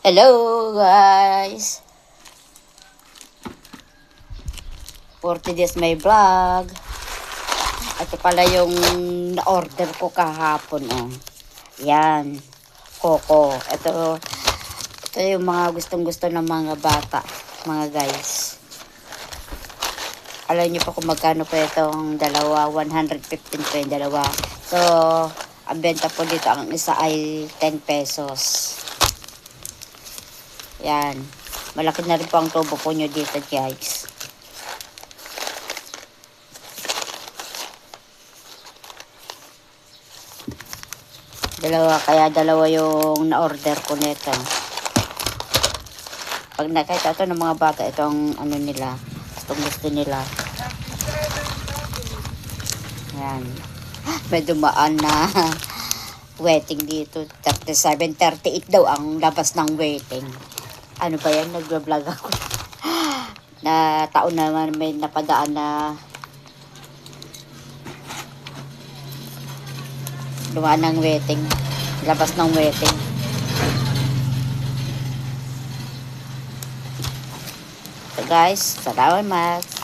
Hello guys! For today's my vlog. Ito pala yung na-order ko kahapon. Oh. Yan. Coco. Ito yung mga gustong-gusto ng mga bata. Mga guys. Alam niyo pa kung magkano po itong dalawa. 115 po yung dalawa. So, ang benta po dito, ang isa ay 10 pesos. Yan. Malaki na rin po ang tubo po nyo dito, guys. Kaya dalawa yung na-order ko nito. Pag nakita ito ng mga bata, ito ang ano nila, itong gusto nila. Yan. May dumaan na waiting dito. 37:38 daw ang labas ng waiting. Ano ba yan? Nag-vlog ako. Na taon naman may napadaan na dumaan ng waiting. Labas ng waiting. So guys, salamat.